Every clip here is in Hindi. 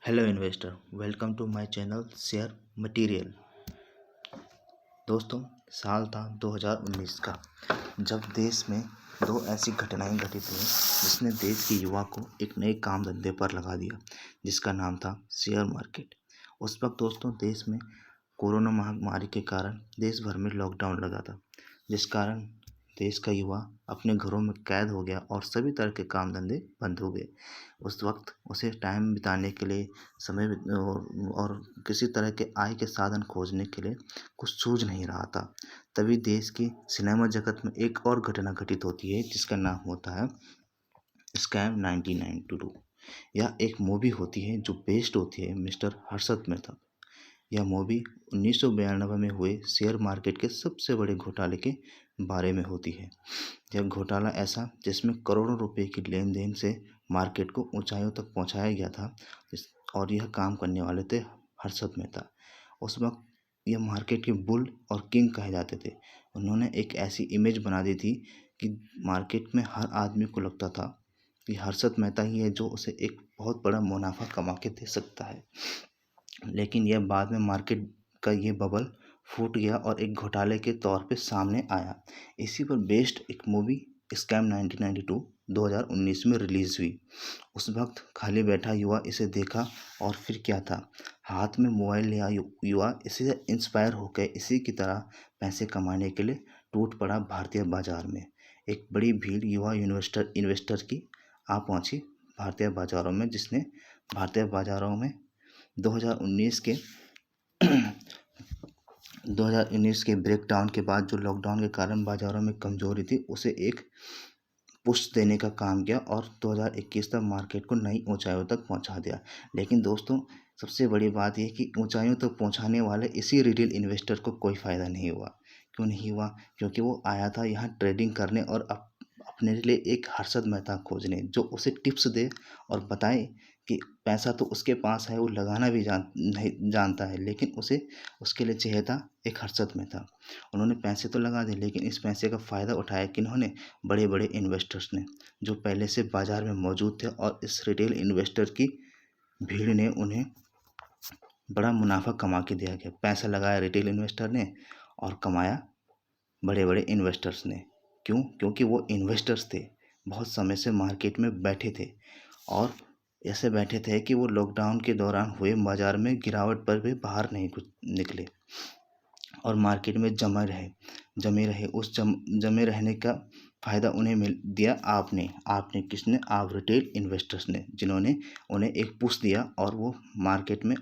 Hello investor, welcome to my channel share material. दोस्तों, साल था 2019 का, जब देश में दो ऐसी घटनाएं घटित हुई जिसने देश के युवा को एक नए काम धंधे पर लगा दिया, जिसका नाम था शेयर मार्केट। उस वक्त दोस्तों देश में कोरोना महामारी के कारण देश भर में लॉकडाउन लगा था, जिस कारण देश का युवा अपने घरों में कैद हो गया और सभी तरह के काम धंधे बंद हो गए। उस वक्त उसे टाइम बिताने के लिए और किसी तरह के आय के साधन खोजने के लिए कुछ सूझ नहीं रहा था। तभी देश की सिनेमा जगत में एक और घटना घटित होती है, जिसका नाम होता है स्कैम 1992। यह एक मूवी होती है जो बेस्ड होती है मिस्टर हर्षद मेहता। यह मूवी 1992 में हुए शेयर मार्केट के सबसे बड़े घोटाले के बारे में होती है। यह घोटाला ऐसा जिसमें करोड़ों रुपए की लेन देन से मार्केट को ऊंचाइयों तक पहुंचाया गया था, और यह काम करने वाले थे हर्षद मेहता। उस वक्त यह मार्केट के बुल और किंग कहे जाते थे। उन्होंने एक ऐसी इमेज बना दी थी कि मार्केट में हर आदमी को लगता था कि हर्षद मेहता ही है जो उसे एक बहुत बड़ा मुनाफा कमा के दे सकता है। लेकिन यह बाद में मार्केट का ये बबल फूट गया और एक घोटाले के तौर पे सामने आया। इसी पर बेस्ड एक मूवी स्कैम 1992 2019 में रिलीज़ हुई। उस वक्त खाली बैठा युवा इसे देखा और फिर क्या था, हाथ में मोबाइल लिया युवा इसे इंस्पायर होकर इसी की तरह पैसे कमाने के लिए टूट पड़ा भारतीय बाजार में। एक बड़ी भीड़ युवा इन्वेस्टर की आ पहुंची भारतीय बाजारों में, जिसने भारतीय बाजारों में 2019 के 2019 के ब्रेकडाउन के बाद जो लॉकडाउन के कारण बाज़ारों में कमजोरी थी, उसे एक पुश देने का काम किया और 2021 तक मार्केट को नई ऊंचाइयों तक पहुंचा दिया। लेकिन दोस्तों, सबसे बड़ी बात यह कि ऊंचाइयों तक पहुंचाने वाले इसी रिटेल इन्वेस्टर को कोई फ़ायदा नहीं हुआ। क्यों नहीं हुआ? क्योंकि वो आया था यहाँ ट्रेडिंग करने और अपने लिए एक हर्षद मेहता खोजने जो उसे टिप्स दे और बताए कि पैसा तो उसके पास है, वो लगाना भी नहीं जानता है, लेकिन उसे उसके लिए चाहिए था एक हर्षद मेहता। उन्होंने पैसे तो लगा दिए, लेकिन इस पैसे का फ़ायदा उठाया किन्होंने? बड़े बड़े इन्वेस्टर्स ने, जो पहले से बाज़ार में मौजूद थे, और इस रिटेल इन्वेस्टर की भीड़ ने उन्हें बड़ा मुनाफा कमा के दिया गया। पैसा लगाया रिटेल इन्वेस्टर ने और कमाया बड़े बड़े इन्वेस्टर्स ने। क्यों? क्योंकि वो इन्वेस्टर्स थे, बहुत समय से मार्केट में बैठे थे और ऐसे बैठे थे कि वो लॉकडाउन के दौरान हुए बाज़ार में गिरावट पर भी बाहर नहीं कुछ निकले और मार्केट में जमे रहे। उस जमे रहने का फ़ायदा उन्हें दिया आपने किसने? आप रिटेल इन्वेस्टर्स ने, जिन्होंने उन्हें एक पुश दिया और वो मार्केट में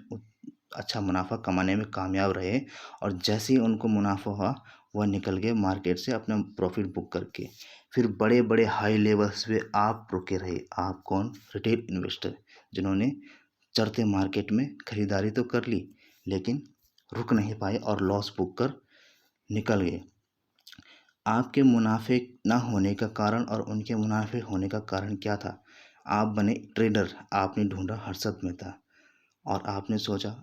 अच्छा मुनाफा कमाने में कामयाब रहे। और जैसे ही उनको मुनाफा हुआ, वह निकल गए मार्केट से अपना प्रॉफिट बुक करके। फिर बड़े बड़े हाई लेवल्स पे आप रुके रहे। आप कौन? रिटेल इन्वेस्टर, जिन्होंने चढ़ते मार्केट में खरीदारी तो कर ली, लेकिन रुक नहीं पाए और लॉस बुक कर निकल गए। आपके मुनाफे ना होने का कारण और उनके मुनाफे होने का कारण क्या था? आप बने ट्रेडर, आपने ढूंढा हर्षद मेहता और आपने सोचा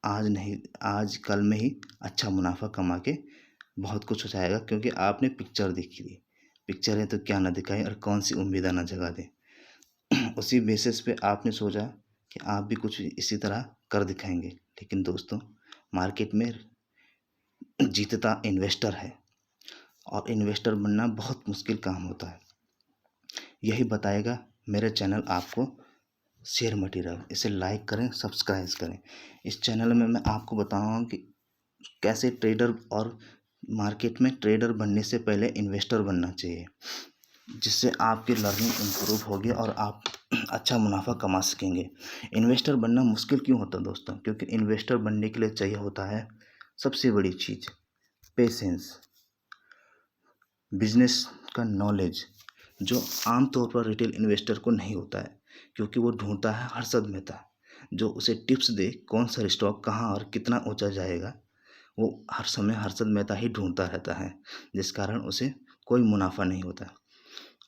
आज नहीं, आज कल में ही अच्छा मुनाफा कमा के बहुत कुछ हो जाएगा, क्योंकि आपने पिक्चर देखी थी। पिक्चर है तो क्या ना दिखाए और कौन सी उम्मीदें ना जगा दे। उसी बेसिस पे आपने सोचा कि आप भी कुछ इसी तरह कर दिखाएंगे। लेकिन दोस्तों, मार्केट में जीतता इन्वेस्टर है और इन्वेस्टर बनना बहुत मुश्किल काम होता है। यही बताएगा मेरा चैनल आपको, शेयर मटेरियल। इसे लाइक करें, सब्सक्राइब करें। इस चैनल में मैं आपको बताऊंगा कि कैसे ट्रेडर और मार्केट में ट्रेडर बनने से पहले इन्वेस्टर बनना चाहिए, जिससे आपकी लर्निंग इम्प्रूव होगी और आप अच्छा मुनाफा कमा सकेंगे। इन्वेस्टर बनना मुश्किल क्यों होता है दोस्तों? क्योंकि इन्वेस्टर बनने के लिए चाहिए होता है सबसे बड़ी चीज़ पेशेंस, बिजनेस का नॉलेज, जो आमतौर पर रिटेल इन्वेस्टर को नहीं होता है, क्योंकि वो ढूंढता है हर्षद मेहता जो उसे टिप्स दे कौन सा स्टॉक कहाँ और कितना ऊंचा जाएगा। वो हर समय हर्षद मेहता ही ढूंढता रहता है, जिस कारण उसे कोई मुनाफा नहीं होता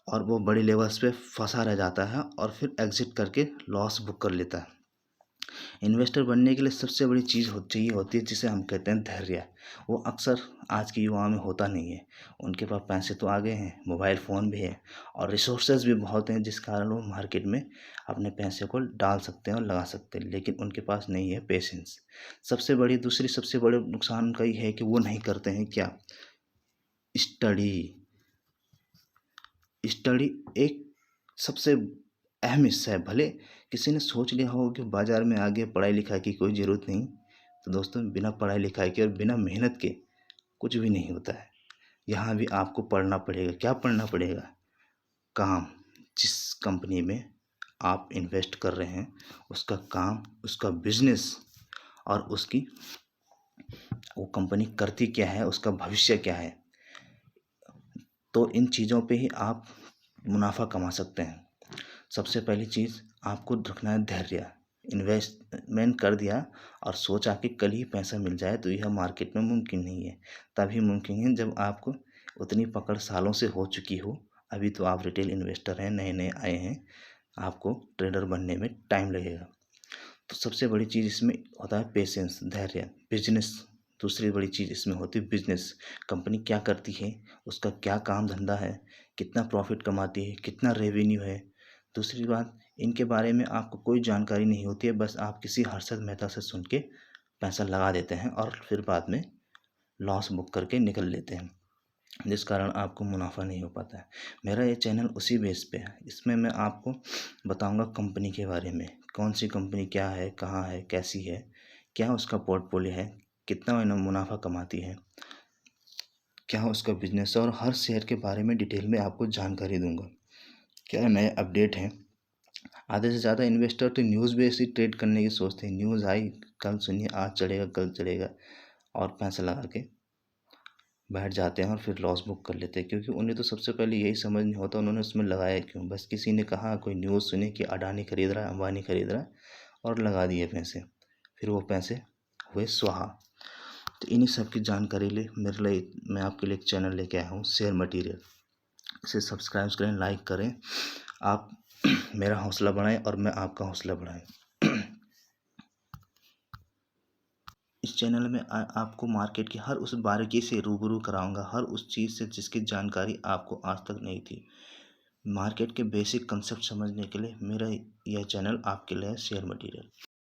और वो बड़ी लेवल्स पे फंसा रह जाता है और फिर एग्जिट करके लॉस बुक कर लेता है। इन्वेस्टर बनने के लिए सबसे बड़ी चीज़ चाहिए होती है जिसे हम कहते हैं धैर्य। वो अक्सर आज के युवाओं में होता नहीं है। उनके पास पैसे तो आ गए हैं, मोबाइल फ़ोन भी है और रिसोर्सेज भी बहुत हैं, जिस कारण वो मार्केट में अपने पैसे को डाल सकते हैं और लगा सकते हैं, लेकिन उनके पास नहीं है पेशेंस। दूसरी सबसे बड़े नुकसान उनका ये है कि वो नहीं करते हैं क्या, स्टडी। स्टडी एक सबसे अहम हिस्सा है। भले किसी ने सोच लिया हो कि बाज़ार में आगे पढ़ाई लिखाई की कोई ज़रूरत नहीं, तो दोस्तों बिना पढ़ाई लिखाई के और बिना मेहनत के कुछ भी नहीं होता है। यहाँ भी आपको पढ़ना पड़ेगा। क्या पढ़ना पड़ेगा? काम। जिस कंपनी में आप इन्वेस्ट कर रहे हैं उसका काम, उसका बिजनेस और उसकी वो कंपनी करती क्या है, उसका भविष्य क्या है। तो इन चीज़ों पे ही आप मुनाफा कमा सकते हैं। सबसे पहली चीज़ आपको रखना है धैर्य। इन्वेस्टमेंट कर दिया और सोचा कि कल ही पैसा मिल जाए, तो यह मार्केट में मुमकिन नहीं है। तभी मुमकिन है जब आपको उतनी पकड़ सालों से हो चुकी हो। अभी तो आप रिटेल इन्वेस्टर हैं, नए नए आए हैं, आपको ट्रेडर बनने में टाइम लगेगा। तो सबसे बड़ी चीज़ इसमें होता है पेशेंस, धैर्य। बिजनेस, दूसरी बड़ी चीज़ इसमें होती है बिजनेस। कंपनी क्या करती है, उसका क्या काम धंधा है, कितना प्रॉफिट कमाती है, कितना रेवेन्यू है। दूसरी बात, इनके बारे में आपको कोई जानकारी नहीं होती है, बस आप किसी हर्षद मेहता से सुन के पैसा लगा देते हैं और फिर बाद में लॉस बुक करके निकल लेते हैं, जिस कारण आपको मुनाफा नहीं हो पाता है। मेरा ये चैनल उसी बेस पे है। इसमें मैं आपको बताऊंगा कंपनी के बारे में, कौन सी कंपनी क्या है, कहाँ है, कैसी है, क्या उसका पोर्टफोलियो है, कितना मुनाफा कमाती है, क्या उसका बिजनेस है, और हर शेयर के बारे में डिटेल में आपको जानकारी दूंगा। क्या नए अपडेट हैं। आधे से ज़्यादा इन्वेस्टर तो न्यूज़ बेस ही ट्रेड करने की सोचते हैं। न्यूज़ आई, कल सुनिए, आज चढ़ेगा, कल चढ़ेगा, और पैसा लगा के बैठ जाते हैं और फिर लॉस बुक कर लेते हैं, क्योंकि उन्हें तो सबसे पहले यही समझ नहीं होता उन्होंने उसमें लगाया क्यों। बस किसी ने कहा, कोई न्यूज़ सुनी कि अडानी खरीद रहा है, अंबानी खरीद रहा है, और लगा दिए पैसे, फिर वो पैसे हुए स्वाहा। तो इन्हीं सब की जानकारी ले मेरे लिए मैं आपके लिए एक चैनल लेके आया हूँ, शेयर मटीरियल। इसे सब्सक्राइब करें, लाइक करें। आप मेरा हौसला बढ़ाएं और मैं आपका हौसला बढ़ाएं। इस चैनल में आपको मार्केट की हर उस बारीकी से रूबरू कराऊंगा, हर उस चीज़ से जिसकी जानकारी आपको आज तक नहीं थी। मार्केट के बेसिक कंसेप्ट समझने के लिए मेरा यह चैनल आपके लिए है, शेयर मटीरियल।